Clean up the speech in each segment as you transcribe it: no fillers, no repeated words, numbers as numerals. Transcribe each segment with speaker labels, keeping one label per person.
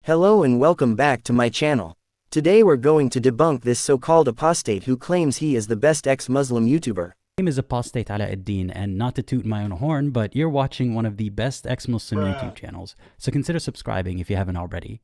Speaker 1: Hello and welcome back to my channel. Today we're going to debunk this so-called apostate who claims he is the best ex-Muslim YouTuber.
Speaker 2: My name is Apostate Alauddin, and not to toot my own horn, but you're watching one of the best ex-Muslim YouTube channels, so consider subscribing if you haven't already.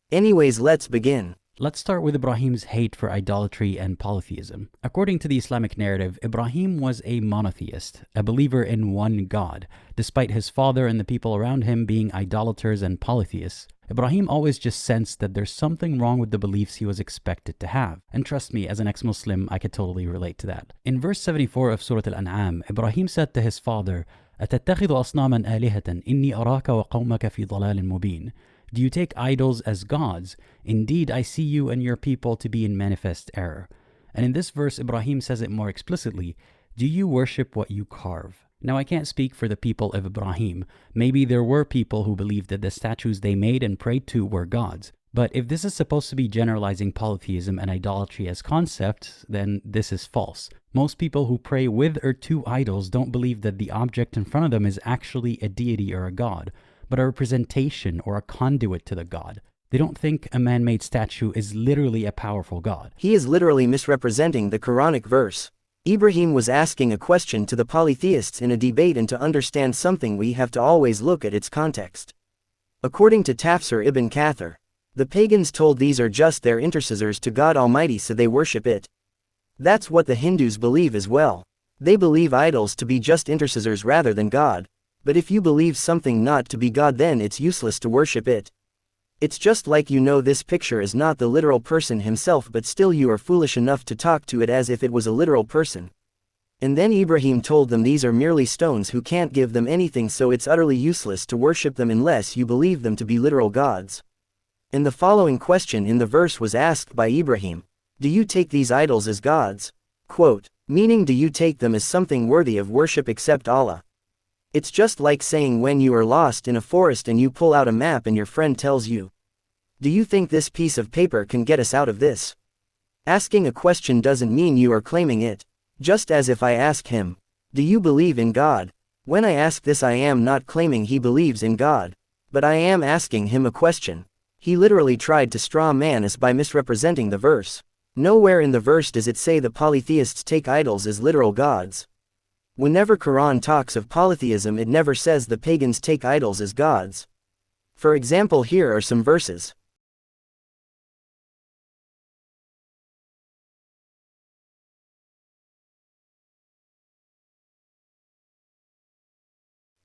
Speaker 1: Anyways, let's begin.
Speaker 2: Let's start with Ibrahim's hate for idolatry and polytheism. According to the Islamic narrative, Ibrahim was a monotheist, a believer in one God, despite his father and the people around him being idolaters and polytheists. Ibrahim always just sensed that there's something wrong with the beliefs he was expected to have. And trust me, as an ex-Muslim, I could totally relate to that. In verse 74 of Surah Al-An'am, Ibrahim said to his father, أَتَتَّخِذُ أَصْنَامًا آلِهَةً إِنِّي أَرَاكَ وَقَوْمَكَ فِي ضَلَالٍ مُبِينٍ. Do you take idols as gods? Indeed, I see you and your people to be in manifest error. And in this verse, Ibrahim says it more explicitly, do you worship what you carve? Now, I can't speak for the people of Ibrahim. Maybe there were people who believed that the statues they made and prayed to were gods. But if this is supposed to be generalizing polytheism and idolatry as concepts, then this is false. Most people who pray with or to idols don't believe that the object in front of them is actually a deity or a god, but a representation or a conduit to the god. They don't think a man-made statue is literally a powerful god.
Speaker 1: He is literally misrepresenting the Quranic verse. Ibrahim was asking a question to the polytheists in a debate, and to understand something we have to always look at its context. According to Tafsir Ibn Kathir, the pagans told these are just their intercessors to God Almighty, so they worship it. That's what the Hindus believe as well. They believe idols to be just intercessors rather than God. But if you believe something not to be God, then it's useless to worship it. It's just like this picture is not the literal person himself, but still you are foolish enough to talk to it as if it was a literal person. And then Ibrahim told them these are merely stones who can't give them anything, so it's utterly useless to worship them unless you believe them to be literal gods. And the following question in the verse was asked by Ibrahim, do you take these idols as gods? Quote, meaning, do you take them as something worthy of worship except Allah? It's just like saying when you are lost in a forest and you pull out a map and your friend tells you, do you think this piece of paper can get us out of this? Asking a question doesn't mean you are claiming it. Just as if I ask him, do you believe in God? When I ask this, I am not claiming he believes in God, but I am asking him a question. He literally tried to straw man us by misrepresenting the verse. Nowhere in the verse does it say the polytheists take idols as literal gods. Whenever Quran talks of polytheism, it never says the pagans take idols as gods. For example, here are some verses.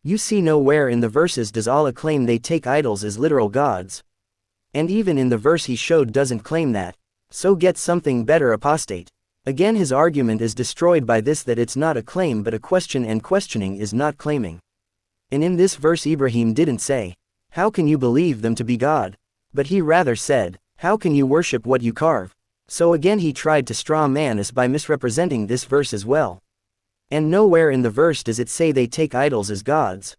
Speaker 1: You see, nowhere in the verses does Allah claim they take idols as literal gods. And even in the verse he showed doesn't claim that. So get something better, apostate. Again, his argument is destroyed by this, that it's not a claim but a question, and questioning is not claiming. And in this verse Ibrahim didn't say, how can you believe them to be God? But he rather said, how can you worship what you carve? So again he tried to straw man us by misrepresenting this verse as well. And nowhere in the verse does it say they take idols as gods.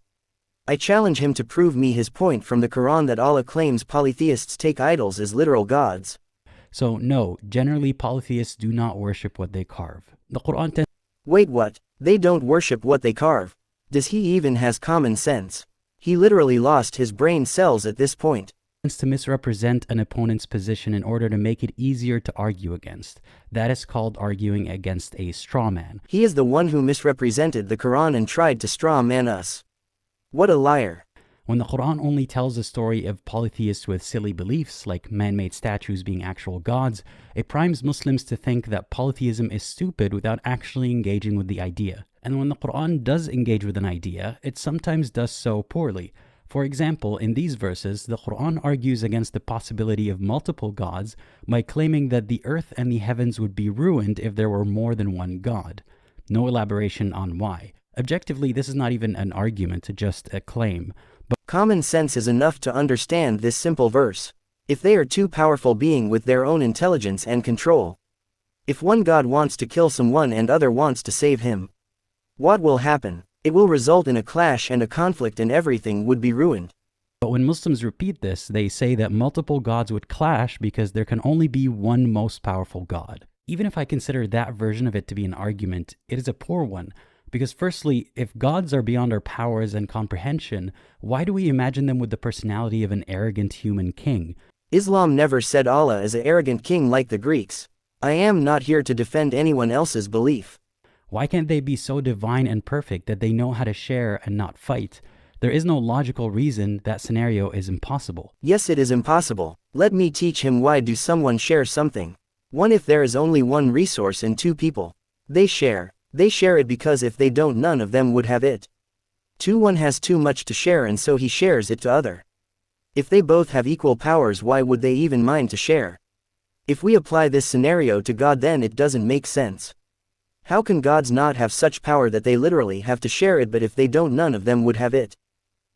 Speaker 1: I challenge him to prove me his point from the Quran that Allah claims polytheists take idols as literal gods.
Speaker 2: So no, generally polytheists do not worship what they carve. The Quran
Speaker 1: Wait, what? They don't worship what they carve? Does he even has common sense? He literally lost his brain cells at this point.
Speaker 2: tends to misrepresent an opponent's position in order to make it easier to argue against. That is called arguing against a straw man.
Speaker 1: He is the one who misrepresented the Quran and tried to straw man us. What a liar.
Speaker 2: When the Quran only tells a story of polytheists with silly beliefs, like man-made statues being actual gods, it primes Muslims to think that polytheism is stupid without actually engaging with the idea. And when the Quran does engage with an idea, it sometimes does so poorly. For example, in these verses, the Quran argues against the possibility of multiple gods by claiming that the earth and the heavens would be ruined if there were more than one God. No elaboration on why. Objectively, this is not even an argument, just a claim. But
Speaker 1: common sense is enough to understand this simple verse. If they are two powerful beings with their own intelligence and control, if one God wants to kill someone and other wants to save him, what will happen? It will result in a clash and a conflict, and everything would be ruined.
Speaker 2: But when Muslims repeat this, they say that multiple gods would clash because there can only be one most powerful God. Even if I consider that version of it to be an argument, it is a poor one. Because firstly, if gods are beyond our powers and comprehension, why do we imagine them with the personality of an arrogant human king?
Speaker 1: Islam never said Allah is an arrogant king like the Greeks. I am not here to defend anyone else's belief.
Speaker 2: Why can't they be so divine and perfect that they know how to share and not fight? There is no logical reason that scenario is impossible.
Speaker 1: Yes, it is impossible. Let me teach him why do someone share something. One, if there is only one resource and two people, they share. They share it because if they don't, none of them would have it. 2, one has too much to share and so he shares it to other. If they both have equal powers, why would they even mind to share? If we apply this scenario to God, then it doesn't make sense. How can gods not have such power that they literally have to share it, but if they don't, none of them would have it?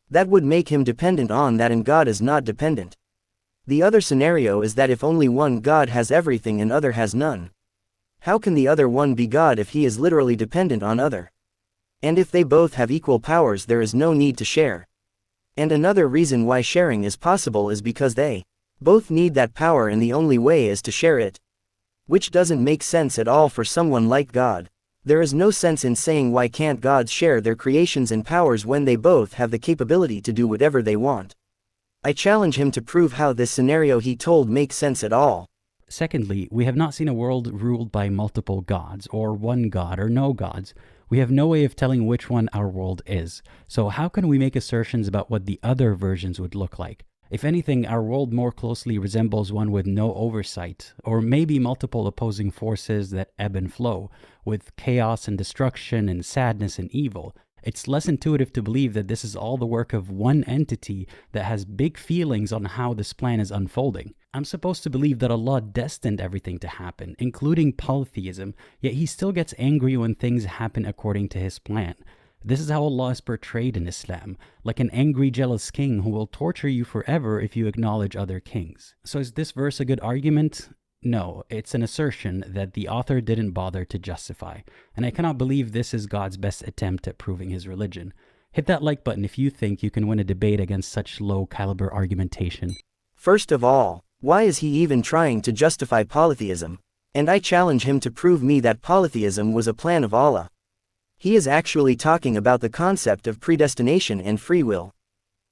Speaker 1: That would make him dependent on that, and God is not dependent. The other scenario is that if only one God has everything and other has none. How can the other one be God if he is literally dependent on other? And if they both have equal powers, there is no need to share. And another reason why sharing is possible is because they both need that power and the only way is to share it. Which doesn't make sense at all for someone like God. There is no sense in saying why can't gods share their creations and powers when they both have the capability to do whatever they want. I challenge him to prove how this scenario he told makes sense at all.
Speaker 2: Secondly, we have not seen a world ruled by multiple gods, or one god, or no gods. We have no way of telling which one our world is. So how can we make assertions about what the other versions would look like? If anything, our world more closely resembles one with no oversight, or maybe multiple opposing forces that ebb and flow, with chaos and destruction and sadness and evil. It's less intuitive to believe that this is all the work of one entity that has big feelings on how this plan is unfolding. I'm supposed to believe that Allah destined everything to happen, including polytheism, yet he still gets angry when things happen according to his plan. This is how Allah is portrayed in Islam, like an angry, jealous king who will torture you forever if you acknowledge other kings. So is this verse a good argument? No, it's an assertion that the author didn't bother to justify, and I cannot believe this is God's best attempt at proving his religion. Hit that like button if you think you can win a debate against such low-caliber argumentation.
Speaker 1: First of all, why is he even trying to justify polytheism? And I challenge him to prove me that polytheism was a plan of Allah. He is actually talking about the concept of predestination and free will,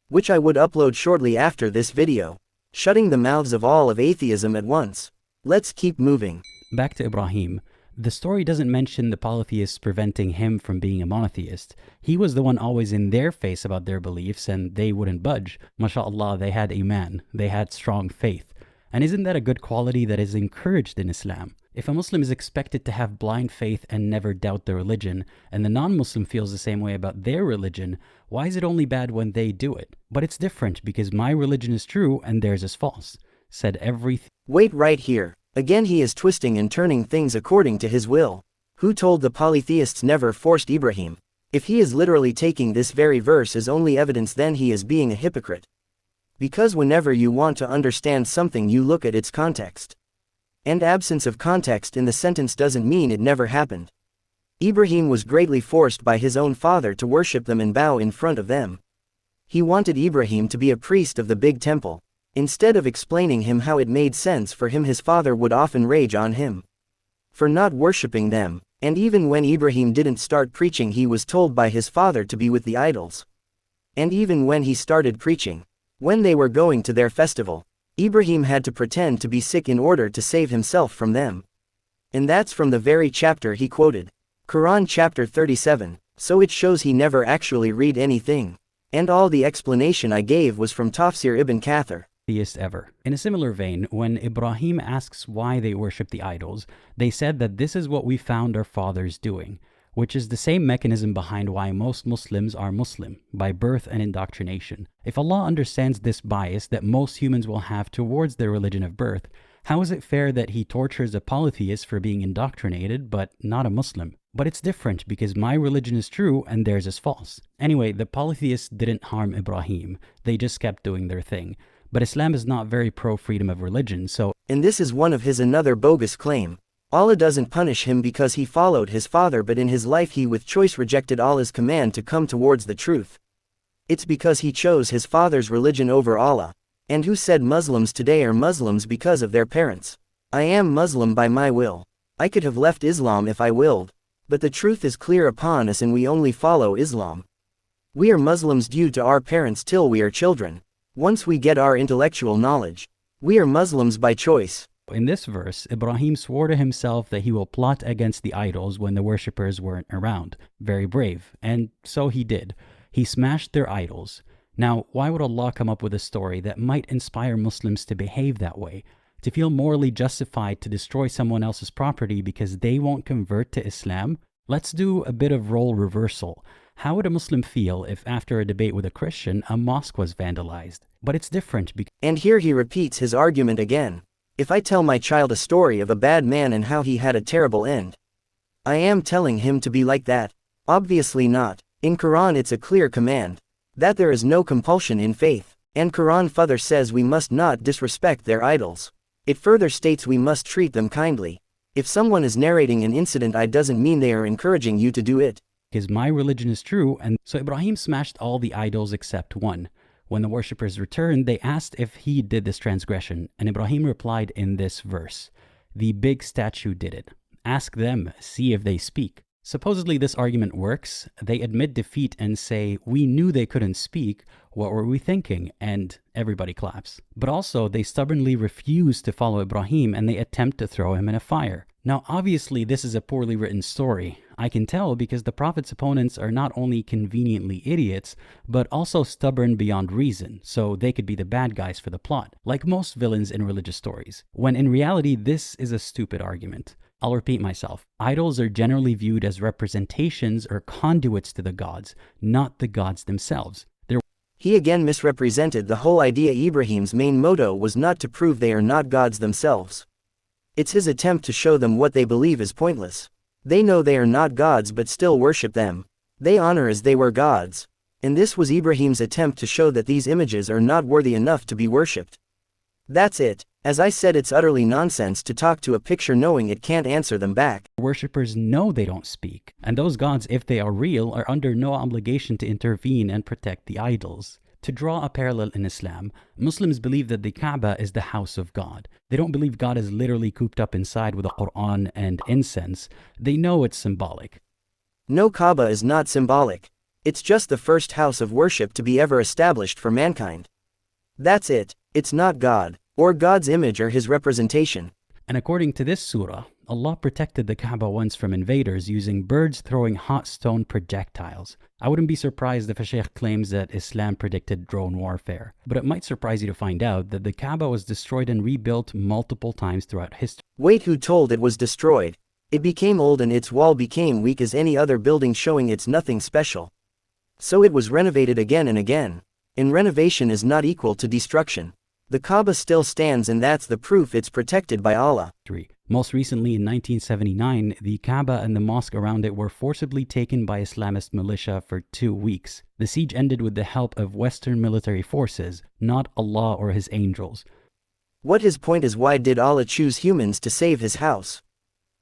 Speaker 1: which I would upload shortly after this video, shutting the mouths of all of atheism at once. Let's keep moving.
Speaker 2: Back to Ibrahim. The story doesn't mention the polytheists preventing him from being a monotheist. He was the one always in their face about their beliefs, and they wouldn't budge. MashaAllah, they had iman. They had strong faith. And isn't that a good quality that is encouraged in Islam? If a Muslim is expected to have blind faith and never doubt their religion, and the non-Muslim feels the same way about their religion, why is it only bad when they do it? But it's different because my religion is true and theirs is false. Said everything.
Speaker 1: Wait right here. Again he is twisting and turning things according to his will. Who told the polytheists never forced Ibrahim? If he is literally taking this very verse as only evidence, then he is being a hypocrite. Because whenever you want to understand something, you look at its context. And absence of context in the sentence doesn't mean it never happened. Ibrahim was greatly forced by his own father to worship them and bow in front of them. He wanted Ibrahim to be a priest of the big temple. Instead of explaining him how it made sense for him, his father would often rage on him for not worshipping them. And even when Ibrahim didn't start preaching, he was told by his father to be with the idols. And even when he started preaching, when they were going to their festival, Ibrahim had to pretend to be sick in order to save himself from them. And that's from the very chapter he quoted. Qur'an chapter 37. So it shows he never actually read anything. And all the explanation I gave was from Tafsir ibn Kathir.
Speaker 2: Theist ever. In a similar vein, when Ibrahim asks why they worship the idols, they said that this is what we found our fathers doing, which is the same mechanism behind why most Muslims are Muslim, by birth and indoctrination. If Allah understands this bias that most humans will have towards their religion of birth, how is it fair that he tortures a polytheist for being indoctrinated but not a Muslim? But it's different because my religion is true and theirs is false. Anyway, the polytheists didn't harm Ibrahim, they just kept doing their thing. But Islam is not very pro-freedom of religion, so...
Speaker 1: And this is one of his another bogus claim. Allah doesn't punish him because he followed his father, but in his life he with choice rejected Allah's command to come towards the truth. It's because he chose his father's religion over Allah. And who said Muslims today are Muslims because of their parents? I am Muslim by my will. I could have left Islam if I willed. But the truth is clear upon us and we only follow Islam. We are Muslims due to our parents till we are children. Once we get our intellectual knowledge, we are Muslims by choice.
Speaker 2: In this verse, Ibrahim swore to himself that he will plot against the idols when the worshippers weren't around. Very brave. And so he did. He smashed their idols. Now, why would Allah come up with a story that might inspire Muslims to behave that way? To feel morally justified to destroy someone else's property because they won't convert to Islam? Let's do a bit of role reversal. How would a Muslim feel if after a debate with a Christian, a mosque was vandalized? But it's different because...
Speaker 1: And here he repeats his argument again. If I tell my child a story of a bad man and how he had a terrible end, I am telling him to be like that? Obviously not. In Quran it's a clear command that there is no compulsion in faith. And Quran further says we must not disrespect their idols. It further states we must treat them kindly. If someone is narrating an incident, it doesn't mean they are encouraging you to do it.
Speaker 2: Because my religion is true, and so Ibrahim smashed all the idols except one. When the worshippers returned, they asked if he did this transgression, and Ibrahim replied in this verse, "The big statue did it. Ask them, see if they speak." Supposedly this argument works. They admit defeat and say, "We knew they couldn't speak. What were we thinking?" And everybody claps. But also, they stubbornly refuse to follow Ibrahim and they attempt to throw him in a fire. Now, obviously, this is a poorly written story. I can tell because the Prophet's opponents are not only conveniently idiots, but also stubborn beyond reason, so they could be the bad guys for the plot, like most villains in religious stories, when in reality, this is a stupid argument. I'll repeat myself. Idols are generally viewed as representations or conduits to the gods, not the gods themselves.
Speaker 1: He again misrepresented the whole idea. Ibrahim's main motto was not to prove they are not gods themselves. It's his attempt to show them what they believe is pointless. They know they are not gods but still worship them. They honor as they were gods. And this was Ibrahim's attempt to show that these images are not worthy enough to be worshipped. That's it. As I said, it's utterly nonsense to talk to a picture knowing it can't answer them back.
Speaker 2: Worshippers know they don't speak, and those gods, if they are real, are under no obligation to intervene and protect the idols. To draw a parallel in Islam, Muslims believe that the Kaaba is the house of God. They don't believe God is literally cooped up inside with the Qur'an and incense. They know it's symbolic.
Speaker 1: No, Kaaba is not symbolic. It's just the first house of worship to be ever established for mankind. That's it. It's not God, or God's image or his representation.
Speaker 2: And according to this surah, Allah protected the Kaaba once from invaders using birds throwing hot stone projectiles. I wouldn't be surprised if a sheikh claims that Islam predicted drone warfare. But it might surprise you to find out that the Kaaba was destroyed and rebuilt multiple times throughout history.
Speaker 1: Wait, who told it was destroyed? It became old and its wall became weak as any other building, showing it's nothing special. So it was renovated again and again. And renovation is not equal to destruction. The Kaaba still stands, and that's the proof it's protected by Allah.
Speaker 2: Most recently in 1979, the Kaaba and the mosque around it were forcibly taken by Islamist militia for 2 weeks. The siege ended with the help of Western military forces, not Allah or his angels.
Speaker 1: What his point is, why did Allah choose humans to save his house?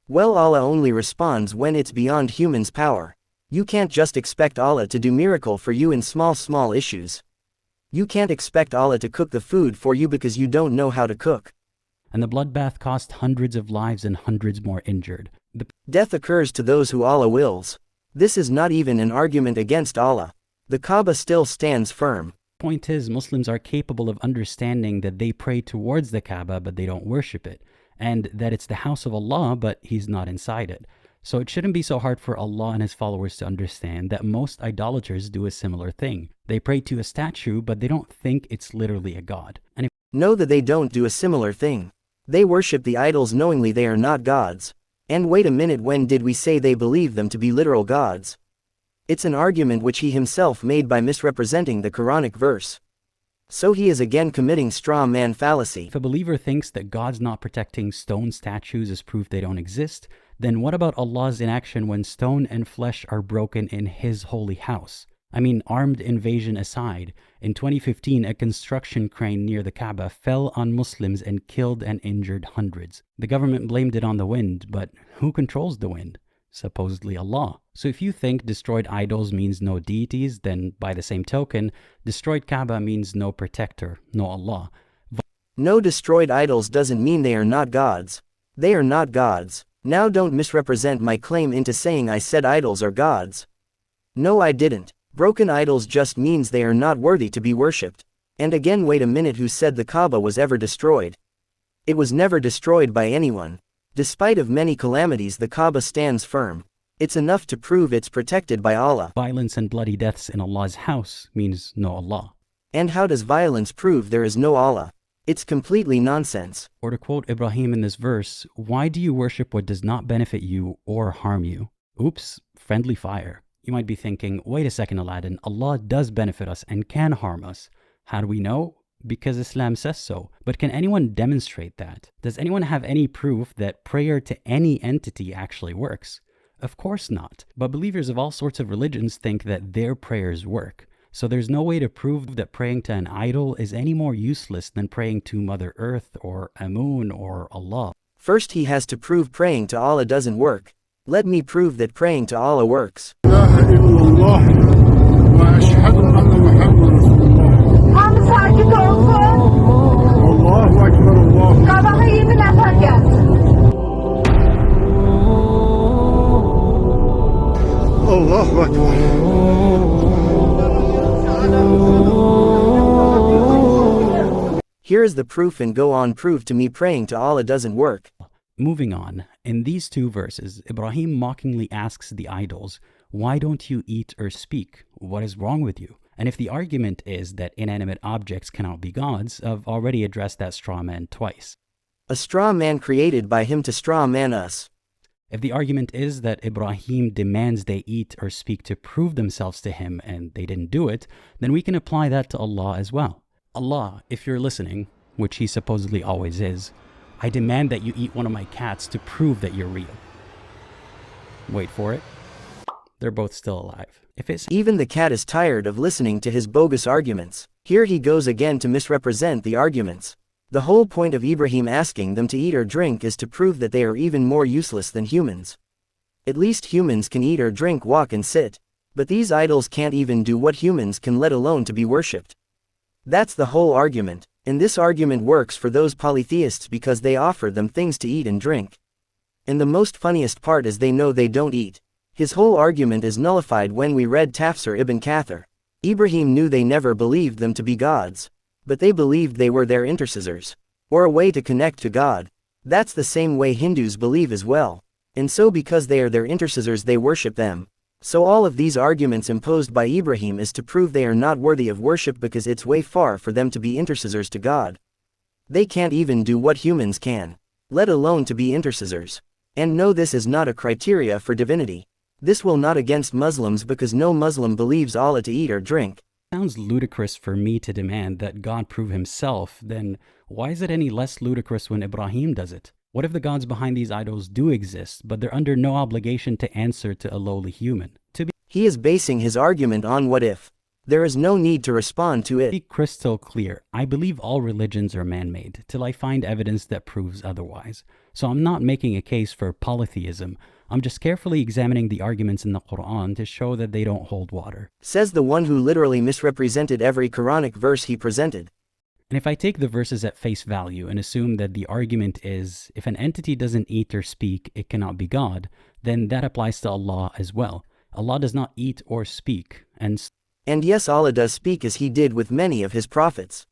Speaker 1: Well, Allah only responds when it's beyond humans' power. You can't just expect Allah to do miracle for you in small issues. You can't expect Allah to cook the food for you because you don't know how to cook.
Speaker 2: And the bloodbath cost hundreds of lives and hundreds more injured.
Speaker 1: Death occurs to those who Allah wills. This is not even an argument against Allah. The Kaaba still stands firm.
Speaker 2: Point is, Muslims are capable of understanding that they pray towards the Kaaba but they don't worship it, and that it's the house of Allah but He's not inside it. So it shouldn't be so hard for Allah and His followers to understand that most idolaters do a similar thing. They pray to a statue, but they don't think it's literally a god. And
Speaker 1: know that they don't do a similar thing. They worship the idols knowingly they are not gods. And wait a minute, when did we say they believe them to be literal gods? It's an argument which he himself made by misrepresenting the Quranic verse. So he is again committing straw man fallacy.
Speaker 2: If a believer thinks that God's not protecting stone statues as proof they don't exist, then what about Allah's inaction when stone and flesh are broken in His holy house? I mean, armed invasion aside, in 2015 a construction crane near the Kaaba fell on Muslims and killed and injured hundreds. The government blamed it on the wind, but who controls the wind? Supposedly Allah. So if you think destroyed idols means no deities, then by the same token, destroyed Kaaba means no protector, no Allah.
Speaker 1: No, destroyed idols doesn't mean they are not gods. They are not gods. Now don't misrepresent my claim into saying I said idols are gods. No, I didn't. Broken idols just means they are not worthy to be worshipped. And again, wait a minute, who said the Kaaba was ever destroyed? It was never destroyed by anyone. Despite of many calamities, the Kaaba stands firm. It's enough to prove it's protected by Allah.
Speaker 2: Violence and bloody deaths in Allah's house means no Allah.
Speaker 1: And how does violence prove there is no Allah? It's completely nonsense.
Speaker 2: Or to quote Ibrahim in this verse, why do you worship what does not benefit you or harm you? Oops, friendly fire. You might be thinking, wait a second, Aladdin, Allah does benefit us and can harm us. How do we know? Because Islam says so. But can anyone demonstrate that? Does anyone have any proof that prayer to any entity actually works? Of course not. But believers of all sorts of religions think that their prayers work. So there's no way to prove that praying to an idol is any more useless than praying to Mother Earth or Amun or Allah.
Speaker 1: First he has to prove praying to Allah doesn't work. Let me prove that praying to Allah works. Here is the proof, and go on, prove to me praying to Allah doesn't work.
Speaker 2: Moving on, in these two verses, Ibrahim mockingly asks the idols, why don't you eat or speak? What is wrong with you? And if the argument is that inanimate objects cannot be gods, I've already addressed that straw man twice.
Speaker 1: A straw man created by him to straw man us.
Speaker 2: If the argument is that Ibrahim demands they eat or speak to prove themselves to him and they didn't do it, then we can apply that to Allah as well. Allah, if you're listening, which he supposedly always is, I demand that you eat one of my cats to prove that you're real. Wait for it. They're both still alive.
Speaker 1: Even the cat is tired of listening to his bogus arguments. Here he goes again to misrepresent the arguments. The whole point of Ibrahim asking them to eat or drink is to prove that they are even more useless than humans. At least humans can eat or drink, walk and sit. But these idols can't even do what humans can, let alone to be worshipped. That's the whole argument. And this argument works for those polytheists because they offer them things to eat and drink. And the most funniest part is they know they don't eat. His whole argument is nullified when we read Tafsir ibn Kathir. Ibrahim knew they never believed them to be gods. But they believed they were their intercessors. Or a way to connect to God. That's the same way Hindus believe as well. And so because they are their intercessors they worship them. So all of these arguments imposed by Ibrahim is to prove they are not worthy of worship because it's way far for them to be intercessors to God. They can't even do what humans can, let alone to be intercessors. And no, this is not a criteria for divinity. This will not against Muslims because no Muslim believes Allah to eat or drink.
Speaker 2: Sounds ludicrous for me to demand that God prove himself, then why is it any less ludicrous when Ibrahim does it? What if the gods behind these idols do exist, but they're under no obligation to answer to a lowly human?
Speaker 1: He is basing his argument on what if. There is no need to respond to it.
Speaker 2: Be crystal clear, I believe all religions are man-made, till I find evidence that proves otherwise. So I'm not making a case for polytheism. I'm just carefully examining the arguments in the Qur'an to show that they don't hold water.
Speaker 1: Says the one who literally misrepresented every Quranic verse he presented.
Speaker 2: And if I take the verses at face value and assume that the argument is, if an entity doesn't eat or speak, it cannot be God, then that applies to Allah as well. Allah does not eat or speak, and
Speaker 1: yes, Allah does speak as he did with many of his prophets.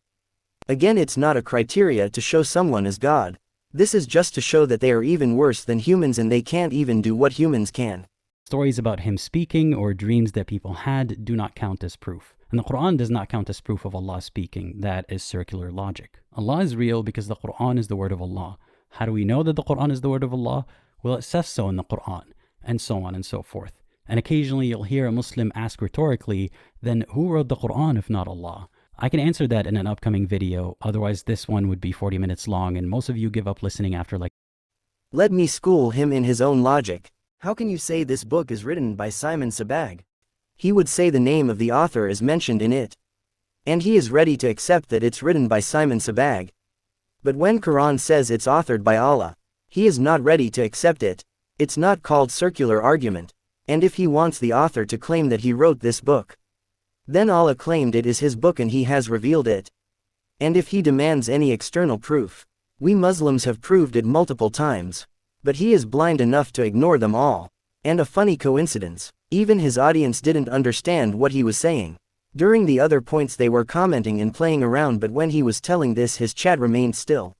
Speaker 1: Again, it's not a criteria to show someone as God. This is just to show that they are even worse than humans and they can't even do what humans can.
Speaker 2: Stories about him speaking or dreams that people had do not count as proof. And the Qur'an does not count as proof of Allah speaking. That is circular logic. Allah is real because the Qur'an is the word of Allah. How do we know that the Qur'an is the word of Allah? Well, it says so in the Qur'an, and so on and so forth. And occasionally you'll hear a Muslim ask rhetorically, then who wrote the Qur'an if not Allah? I can answer that in an upcoming video, otherwise this one would be 40 minutes long and most of you give up listening after like.
Speaker 1: Let me school him in his own logic. How can you say this book is written by Simon Sebag? He would say the name of the author is mentioned in it. And he is ready to accept that it's written by Simon Sebag. But when Quran says it's authored by Allah, he is not ready to accept it. It's not called circular argument. And if he wants the author to claim that he wrote this book, then Allah claimed it is his book and he has revealed it. And if he demands any external proof, we Muslims have proved it multiple times. But he is blind enough to ignore them all. And a funny coincidence, even his audience didn't understand what he was saying. During the other points they were commenting and playing around, but when he was telling this his chat remained still,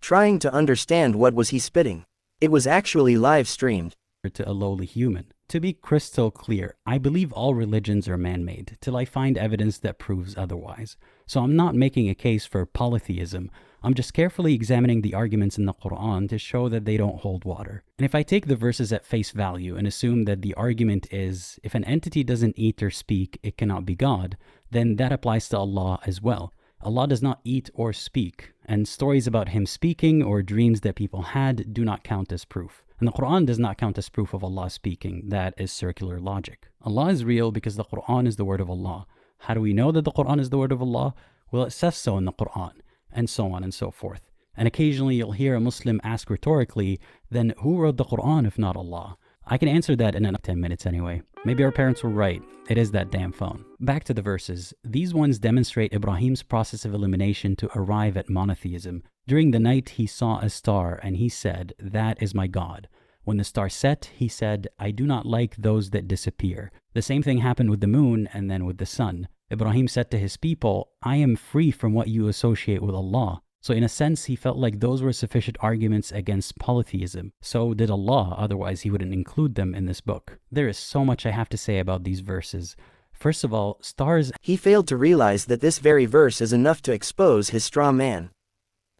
Speaker 1: trying to understand what was he spitting. It was actually live streamed.
Speaker 2: To a lowly human. To be crystal clear, I believe all religions are man-made till I find evidence that proves otherwise. So I'm not making a case for polytheism. I'm just carefully examining the arguments in the Qur'an to show that they don't hold water. And if I take the verses at face value and assume that the argument is, if an entity doesn't eat or speak, it cannot be God, then that applies to Allah as well. Allah does not eat or speak, and stories about him speaking or dreams that people had do not count as proof. And the Qur'an does not count as proof of Allah speaking. That is circular logic. Allah is real because the Qur'an is the word of Allah. How do we know that the Qur'an is the word of Allah? Well, it says so in the Qur'an, and so on and so forth. And occasionally you'll hear a Muslim ask rhetorically, then who wrote the Qur'an if not Allah? I can answer that in 10 minutes anyway. Maybe our parents were right. It is that damn phone. Back to the verses. These ones demonstrate Ibrahim's process of elimination to arrive at monotheism. During the night he saw a star and he said, "That is my God." When the star set, he said, "I do not like those that disappear." The same thing happened with the moon and then with the sun. Ibrahim said to his people, "I am free from what you associate with Allah." So in a sense, he felt like those were sufficient arguments against polytheism. So did Allah, otherwise he wouldn't include them in this book. There is so much I have to say about these verses. First of all, stars...
Speaker 1: He failed to realize that this very verse is enough to expose his straw man.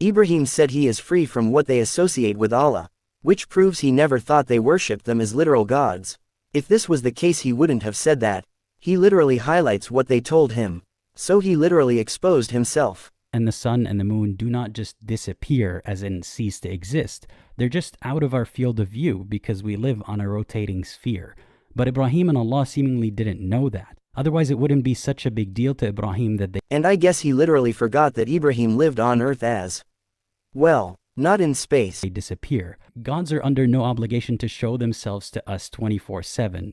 Speaker 1: Ibrahim said he is free from what they associate with Allah, which proves he never thought they worshipped them as literal gods. If this was the case he wouldn't have said that. He literally highlights what they told him. So he literally exposed himself.
Speaker 2: And the sun and the moon do not just disappear, as in cease to exist. They're just out of our field of view because we live on a rotating sphere. But Ibrahim and Allah seemingly didn't know that. Otherwise it wouldn't be such a big deal to Ibrahim that they...
Speaker 1: And I guess he literally forgot that Ibrahim lived on earth as well, not in space.
Speaker 2: They disappear. Gods are under no obligation to show themselves to us 24/7.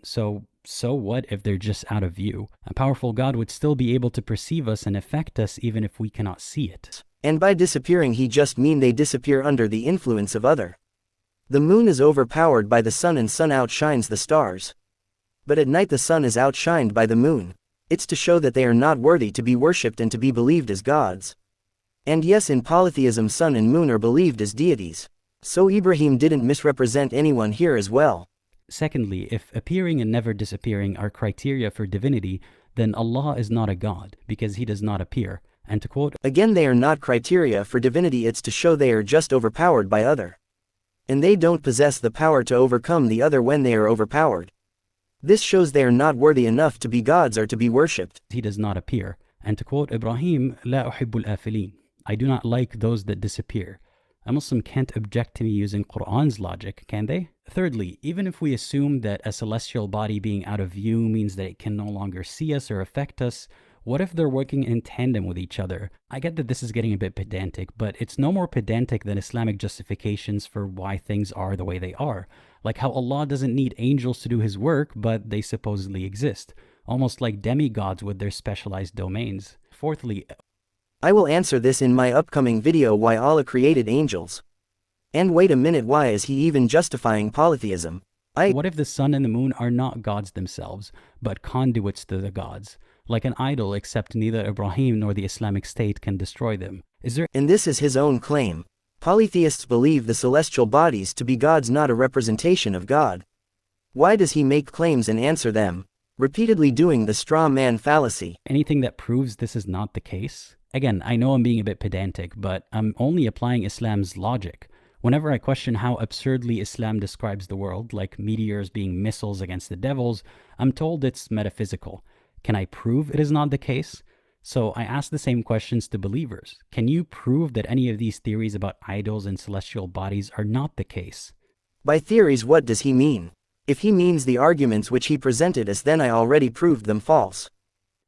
Speaker 2: So what if they're just out of view? A powerful God would still be able to perceive us and affect us even if we cannot see it.
Speaker 1: And by disappearing he just mean they disappear under the influence of other. The moon is overpowered by the sun and sun outshines the stars. But at night the sun is outshined by the moon. It's to show that they are not worthy to be worshipped and to be believed as gods. And yes, in polytheism sun and moon are believed as deities. So Ibrahim didn't misrepresent anyone here as well.
Speaker 2: Secondly, if appearing and never disappearing are criteria for divinity, then Allah is not a God, because he does not appear. And to quote,
Speaker 1: again, they are not criteria for divinity, it's to show they are just overpowered by other. And they don't possess the power to overcome the other when they are overpowered. This shows they are not worthy enough to be gods or to be worshipped.
Speaker 2: He does not appear. And to quote Ibrahim, "La uhibbul afilin." I do not like those that disappear. A Muslim can't object to me using Qur'an's logic, can they? Thirdly, even if we assume that a celestial body being out of view means that it can no longer see us or affect us, what if they're working in tandem with each other? I get that this is getting a bit pedantic, but it's no more pedantic than Islamic justifications for why things are the way they are. Like how Allah doesn't need angels to do his work, but they supposedly exist. Almost like demigods with their specialized domains. Fourthly,
Speaker 1: I will answer this in my upcoming video, why Allah created angels. And wait a minute, why is he even justifying polytheism?
Speaker 2: What if the sun and the moon are not gods themselves, but conduits to the gods? Like an idol, except neither Ibrahim nor the Islamic State can destroy them.
Speaker 1: And this is his own claim. Polytheists believe the celestial bodies to be gods, not a representation of God. Why does he make claims and answer them? Repeatedly doing the straw man fallacy.
Speaker 2: Anything that proves this is not the case? Again, I know I'm being a bit pedantic, but I'm only applying Islam's logic. Whenever I question how absurdly Islam describes the world, like meteors being missiles against the devils, I'm told it's metaphysical. Can I prove it is not the case? So I ask the same questions to believers. Can you prove that any of these theories about idols and celestial bodies are not the case?
Speaker 1: By theories, what does he mean? If he means the arguments which he presented us, then I already proved them false.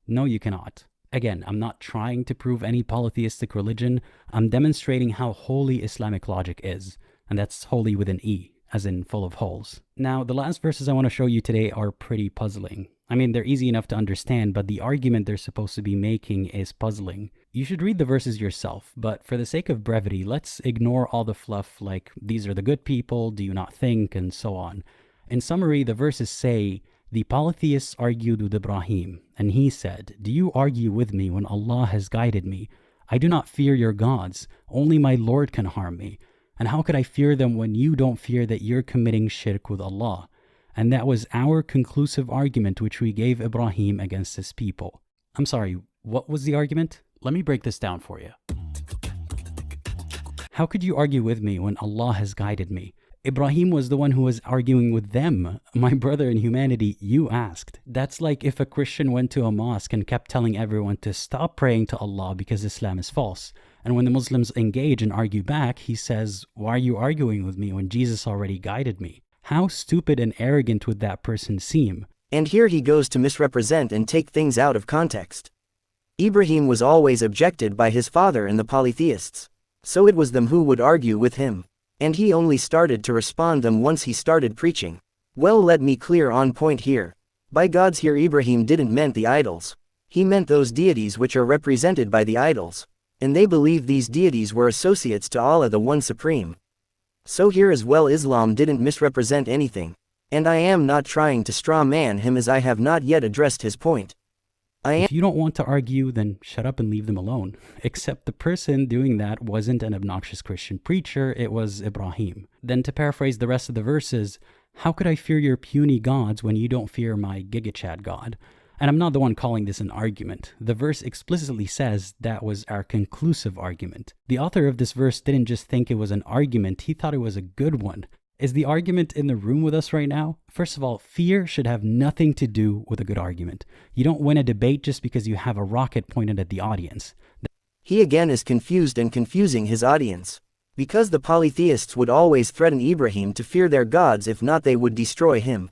Speaker 2: No, you cannot. Again, I'm not trying to prove any polytheistic religion. I'm demonstrating how holy Islamic logic is. And that's holy with an E, as in full of holes. Now, the last verses I want to show you today are pretty puzzling. I mean, they're easy enough to understand, but the argument they're supposed to be making is puzzling. You should read the verses yourself, but for the sake of brevity, let's ignore all the fluff like, these are the good people, do you not think, and so on. In summary, the verses say, the polytheists argued with Ibrahim, and he said, do you argue with me when Allah has guided me? I do not fear your gods, only my Lord can harm me. And how could I fear them when you don't fear that you're committing shirk with Allah? And that was our conclusive argument which we gave Ibrahim against his people. I'm sorry, what was the argument? Let me break this down for you. How could you argue with me when Allah has guided me? Ibrahim was the one who was arguing with them. My brother in humanity, you asked. That's like if a Christian went to a mosque and kept telling everyone to stop praying to Allah because Islam is false. And when the Muslims engage and argue back, he says, why are you arguing with me when Jesus already guided me? How stupid and arrogant would that person seem?
Speaker 1: And here he goes to misrepresent and take things out of context. Ibrahim was always objected by his father and the polytheists. So it was them who would argue with him. And he only started to respond them once he started preaching. Well, let me clear on point here. By gods here Ibrahim didn't meant the idols. He meant those deities which are represented by the idols. And they believed these deities were associates to Allah the One Supreme. So here as well Islam didn't misrepresent anything. And I am not trying to straw man him as I have not yet addressed his point.
Speaker 2: If you don't want to argue, then shut up and leave them alone. Except the person doing that wasn't an obnoxious Christian preacher, it was Ibrahim. Then to paraphrase the rest of the verses, how could I fear your puny gods when you don't fear my GigaChad God? And I'm not the one calling this an argument. The verse explicitly says that was our conclusive argument. The author of this verse didn't just think it was an argument, he thought it was a good one. Is the argument in the room with us right now? First of all, fear should have nothing to do with a good argument. You don't win a debate just because you have a rocket pointed at the audience.
Speaker 1: He again is confused and confusing his audience. Because the polytheists would always threaten Ibrahim to fear their gods if not they would destroy him.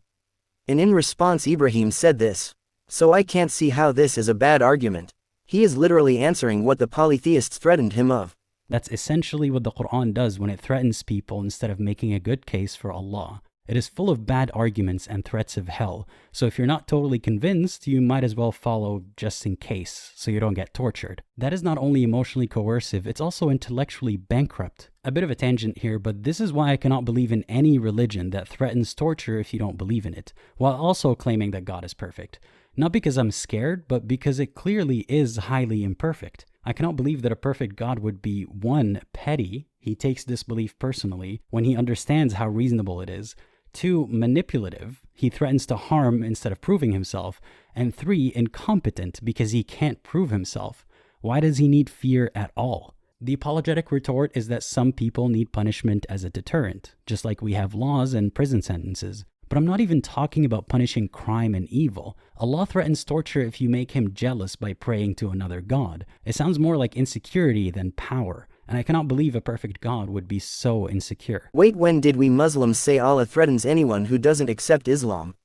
Speaker 1: And in response Ibrahim said this. So I can't see how this is a bad argument. He is literally answering what the polytheists threatened him of.
Speaker 2: That's essentially what the Qur'an does when it threatens people instead of making a good case for Allah. It is full of bad arguments and threats of hell, so if you're not totally convinced, you might as well follow just in case, so you don't get tortured. That is not only emotionally coercive, it's also intellectually bankrupt. A bit of a tangent here, but this is why I cannot believe in any religion that threatens torture if you don't believe in it, while also claiming that God is perfect. Not because I'm scared, but because it clearly is highly imperfect. I cannot believe that a perfect God would be 1. Petty, he takes this belief personally when he understands how reasonable it is, 2. Manipulative, he threatens to harm instead of proving himself, and 3. Incompetent because he can't prove himself. Why does he need fear at all? The apologetic retort is that some people need punishment as a deterrent, just like we have laws and prison sentences. But I'm not even talking about punishing crime and evil. Allah threatens torture if you make him jealous by praying to another god. It sounds more like insecurity than power, and I cannot believe a perfect God would be so insecure.
Speaker 1: Wait, when did we Muslims say Allah threatens anyone who doesn't accept Islam?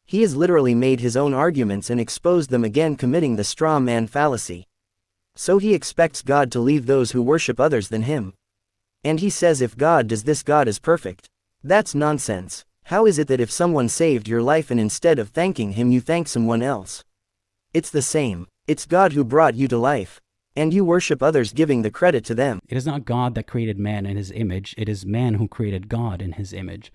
Speaker 1: He has literally made his own arguments and exposed them again, committing the straw man fallacy. So he expects God to leave those who worship others than him. And he says if God does this, God is perfect. That's nonsense. How is it that if someone saved your life and instead of thanking him you thank someone else? It's the same. It's God who brought you to life. And you worship others giving the credit to them.
Speaker 2: It is not God that created man in his image, it is man who created God in his image.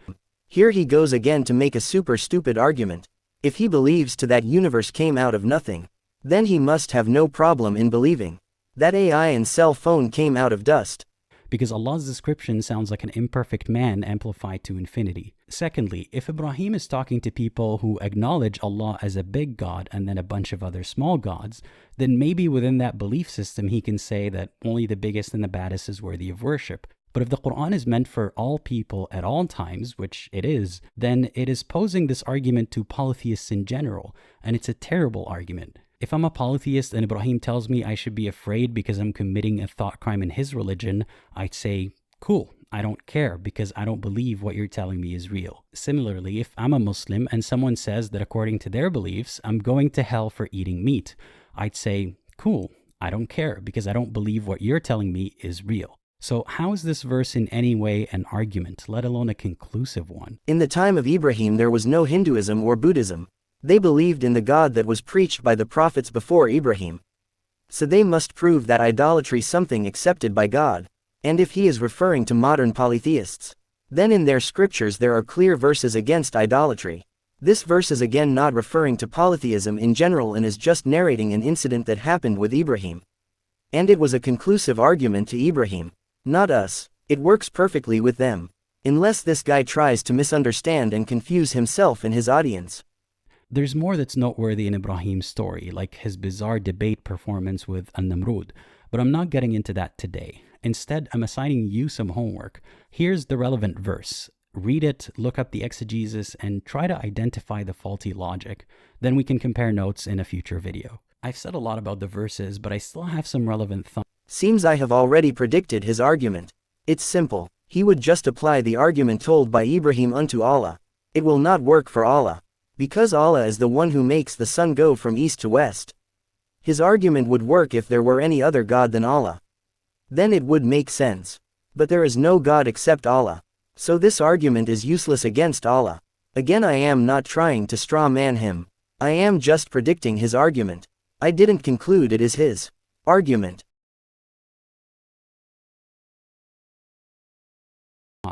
Speaker 1: Here he goes again to make a super stupid argument. If he believes to that universe came out of nothing, then he must have no problem in believing that AI and cell phone came out of dust.
Speaker 2: Because Allah's description sounds like an imperfect man amplified to infinity. Secondly, if Ibrahim is talking to people who acknowledge Allah as a big God and then a bunch of other small gods, then maybe within that belief system he can say that only the biggest and the baddest is worthy of worship. But if the Qur'an is meant for all people at all times, which it is, then it is posing this argument to polytheists in general, and it's a terrible argument. If I'm a polytheist and Ibrahim tells me I should be afraid because I'm committing a thought crime in his religion, I'd say, cool, I don't care because I don't believe what you're telling me is real. Similarly, if I'm a Muslim and someone says that according to their beliefs, I'm going to hell for eating meat, I'd say, cool, I don't care because I don't believe what you're telling me is real. So how is this verse in any way an argument, let alone a conclusive one?
Speaker 1: In the time of Ibrahim there was no Hinduism or Buddhism. They believed in the God that was preached by the prophets before Ibrahim. So they must prove that idolatry is something accepted by God. And if he is referring to modern polytheists, then in their scriptures there are clear verses against idolatry. This verse is again not referring to polytheism in general and is just narrating an incident that happened with Ibrahim. And it was a conclusive argument to Ibrahim, not us. It works perfectly with them. Unless this guy tries to misunderstand and confuse himself and his audience.
Speaker 2: There's more that's noteworthy in Ibrahim's story, like his bizarre debate performance with An-Namrud, but I'm not getting into that today. Instead, I'm assigning you some homework. Here's the relevant verse. Read it, look up the exegesis, and try to identify the faulty logic. Then we can compare notes in a future video. I've said a lot about the verses, but I still have some relevant thoughts.
Speaker 1: Seems I have already predicted his argument. It's simple. He would just apply the argument told by Ibrahim unto Allah. It will not work for Allah. Because Allah is the one who makes the sun go from east to west. His argument would work if there were any other God than Allah. Then it would make sense. But there is no God except Allah. So this argument is useless against Allah. Again, I am not trying to straw man him. I am just predicting his argument. I didn't conclude it is his argument.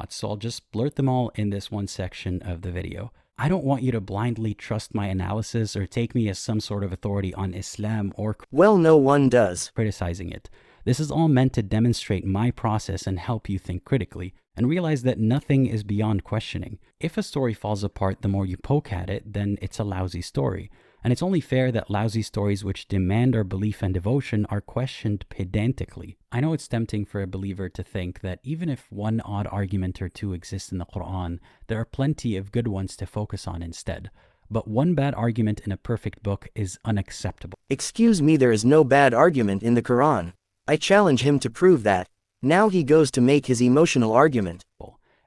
Speaker 2: So I'll just blurt them all in this one section of the video. I don't want you to blindly trust my analysis or take me as some sort of authority on Islam or
Speaker 1: well, no one does.
Speaker 2: Criticizing it. This is all meant to demonstrate my process and help you think critically and realize that nothing is beyond questioning. If a story falls apart the more you poke at it, then it's a lousy story. And it's only fair that lousy stories which demand our belief and devotion are questioned pedantically. I know it's tempting for a believer to think that even if one odd argument or two exists in the Qur'an, there are plenty of good ones to focus on instead. But one bad argument in a perfect book is unacceptable.
Speaker 1: Excuse me, there is no bad argument in the Quran. I challenge him to prove that. Now he goes to make his emotional argument.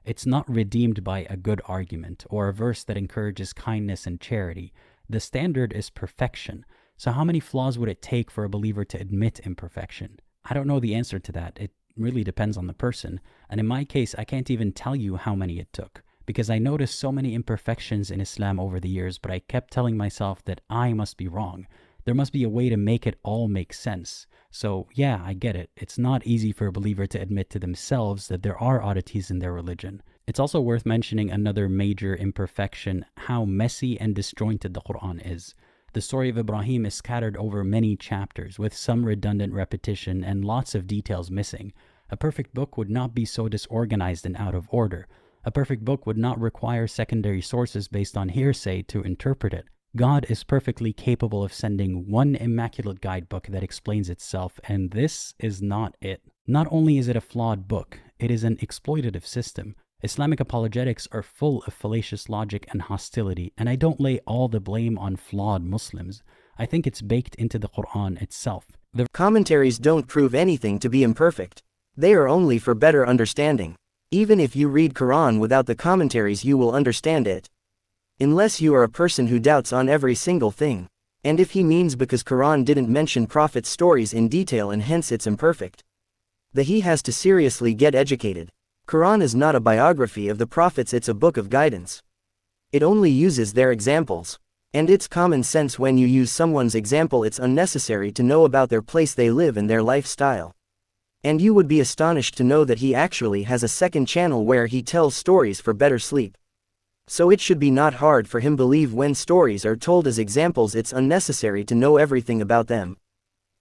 Speaker 2: It's not redeemed by a good argument or a verse that encourages kindness and charity. The standard is perfection. So how many flaws would it take for a believer to admit imperfection? I don't know the answer to that. It really depends on the person. And in my case, I can't even tell you how many it took, because I noticed so many imperfections in Islam over the years, but I kept telling myself that I must be wrong. There must be a way to make it all make sense. So yeah, I get it. It's not easy for a believer to admit to themselves that there are oddities in their religion. It's also worth mentioning another major imperfection, how messy and disjointed the Qur'an is. The story of Ibrahim is scattered over many chapters, with some redundant repetition and lots of details missing. A perfect book would not be so disorganized and out of order. A perfect book would not require secondary sources based on hearsay to interpret it. God is perfectly capable of sending one immaculate guidebook that explains itself, and this is not it. Not only is it a flawed book, it is an exploitative system. Islamic apologetics are full of fallacious logic and hostility, and I don't lay all the blame on flawed Muslims. I think it's baked into the Qur'an itself. The
Speaker 1: commentaries don't prove anything to be imperfect. They are only for better understanding. Even if you read Quran without the commentaries, you will understand it. Unless you are a person who doubts on every single thing. And if he means because Quran didn't mention Prophet's stories in detail and hence it's imperfect, then he has to seriously get educated. Quran is not a biography of the prophets, it's a book of guidance. It only uses their examples. And it's common sense when you use someone's example, it's unnecessary to know about their place they live and their lifestyle. And you would be astonished to know that he actually has a second channel where he tells stories for better sleep. So it should be not hard for him believe when stories are told as examples, it's unnecessary to know everything about them.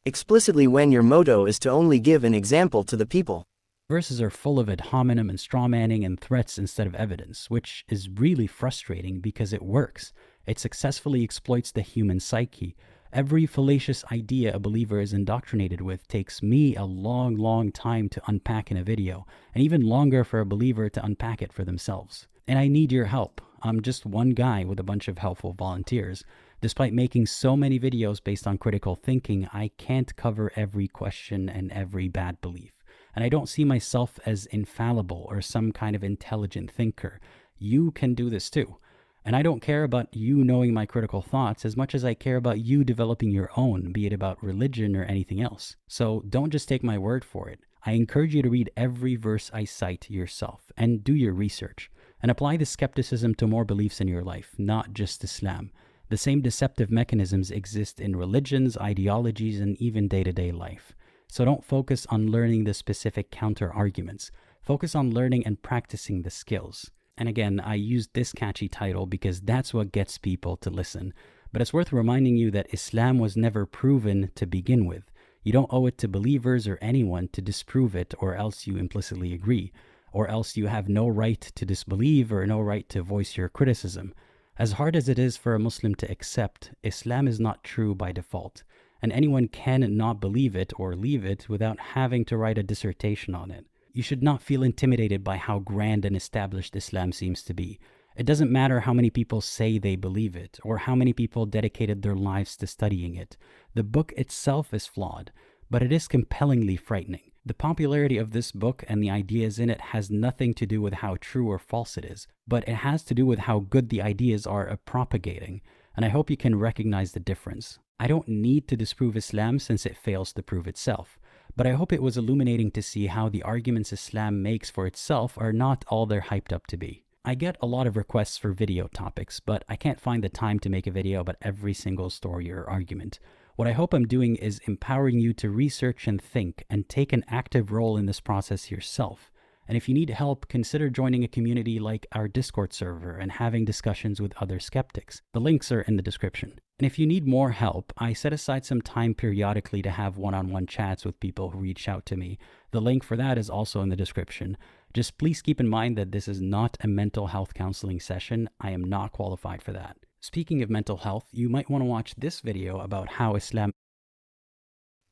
Speaker 1: Explicitly when your motto is to only give an example to the people.
Speaker 2: verses are full of ad hominem and strawmanning and threats instead of evidence, which is really frustrating because it works. It successfully exploits the human psyche. Every fallacious idea a believer is indoctrinated with takes me a long time to unpack in a video, and even longer for a believer to unpack it for themselves. And I need your help. I'm just one guy with a bunch of helpful volunteers. Despite making so many videos based on critical thinking, I can't cover every question and every bad belief. And I don't see myself as infallible or some kind of intelligent thinker. You can do this too. And I don't care about you knowing my critical thoughts as much as I care about you developing your own, be it about religion or anything else. So don't just take my word for it. I encourage you to read every verse I cite yourself and do your research and apply the skepticism to more beliefs in your life, not just Islam. The same deceptive mechanisms exist in religions, ideologies, and even day-to-day life. So don't focus on learning the specific counter-arguments. Focus on learning and practicing the skills. And again, I used this catchy title because that's what gets people to listen. But it's worth reminding you that Islam was never proven to begin with. You don't owe it to believers or anyone to disprove it, or else you implicitly agree, or else you have no right to disbelieve or no right to voice your criticism. As hard as it is for a Muslim to accept, Islam is not true by default, and anyone can not believe it or leave it without having to write a dissertation on it. You should not feel intimidated by how grand and established Islam seems to be. It doesn't matter how many people say they believe it, or how many people dedicated their lives to studying it. The book itself is flawed, but it is compellingly frightening. The popularity of this book and the ideas in it has nothing to do with how true or false it is, but it has to do with how good the ideas are at propagating, and I hope you can recognize the difference. I don't need to disprove Islam since it fails to prove itself, but I hope it was illuminating to see how the arguments Islam makes for itself are not all they're hyped up to be. I get a lot of requests for video topics, but I can't find the time to make a video about every single story or argument. What I hope I'm doing is empowering you to research and think and take an active role in this process yourself. And if you need help, consider joining a community like our Discord server and having discussions with other skeptics. The links are in the description. And if you need more help, I set aside some time periodically to have one-on-one chats with people who reach out to me. The link for that is also in the description. Just please keep in mind that this is not a mental health counseling session. I am not qualified for that. Speaking of mental health, you might want to watch this video about how Islam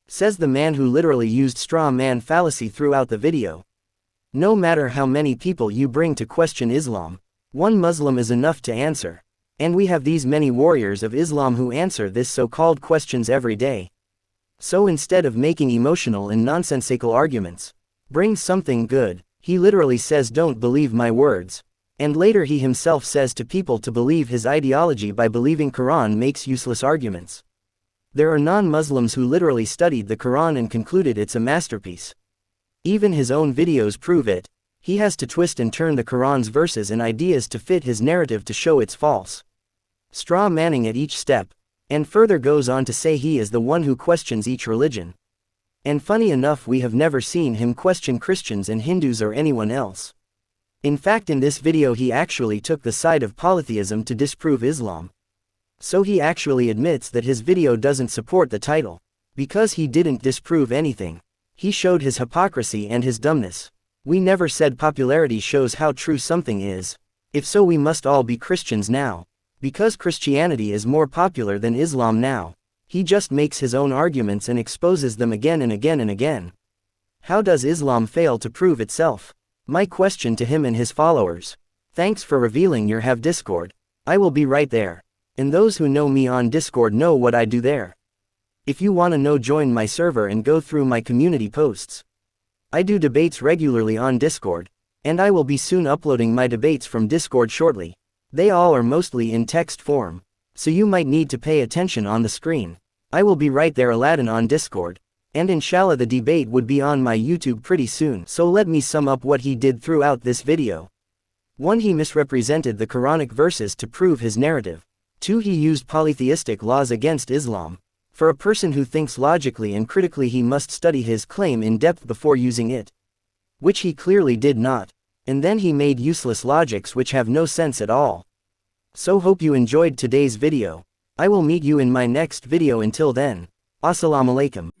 Speaker 1: says the man who literally used straw man fallacy throughout the video. No matter how many people you bring to question Islam, one Muslim is enough to answer. And we have these many warriors of Islam who answer this so-called questions every day. So instead of making emotional and nonsensical arguments, bring something good. He literally says, "Don't believe my words." And later he himself says to people to believe his ideology by believing Qur'an makes useless arguments. There are non-Muslims who literally studied the Qur'an and concluded it's a masterpiece. Even his own videos prove it. He has to twist and turn the Qur'an's verses and ideas to fit his narrative to show it's false. Straw manning at each step, and further goes on to say he is the one who questions each religion. And funny enough, we have never seen him question Christians and Hindus or anyone else. In fact, in this video he actually took the side of polytheism to disprove Islam. So he actually admits that his video doesn't support the title. Because he didn't disprove anything. He showed his hypocrisy and his dumbness. We never said popularity shows how true something is. If so, we must all be Christians now. Because Christianity is more popular than Islam now. He just makes his own arguments and exposes them again and again and again. How does Islam fail to prove itself? My question to him and his followers. Thanks for revealing your have Discord. I will be right there. And those who know me on Discord know what I do there. If you wanna know, join my server and go through my community posts. I do debates regularly on Discord, and I will be soon uploading my debates from Discord shortly. They all are mostly in text form, so you might need to pay attention on the screen. I will be right there, Aladdin, on Discord. And inshallah the debate would be on my YouTube pretty soon. So let me sum up what he did throughout this video. 1. He misrepresented the Quranic verses to prove his narrative. 2. He used polytheistic laws against Islam. For a person who thinks logically and critically, he must study his claim in depth before using it. Which he clearly did not. And then he made useless logics which have no sense at all. So hope you enjoyed today's video. I will meet you in my next video. Until then, Assalamualaikum.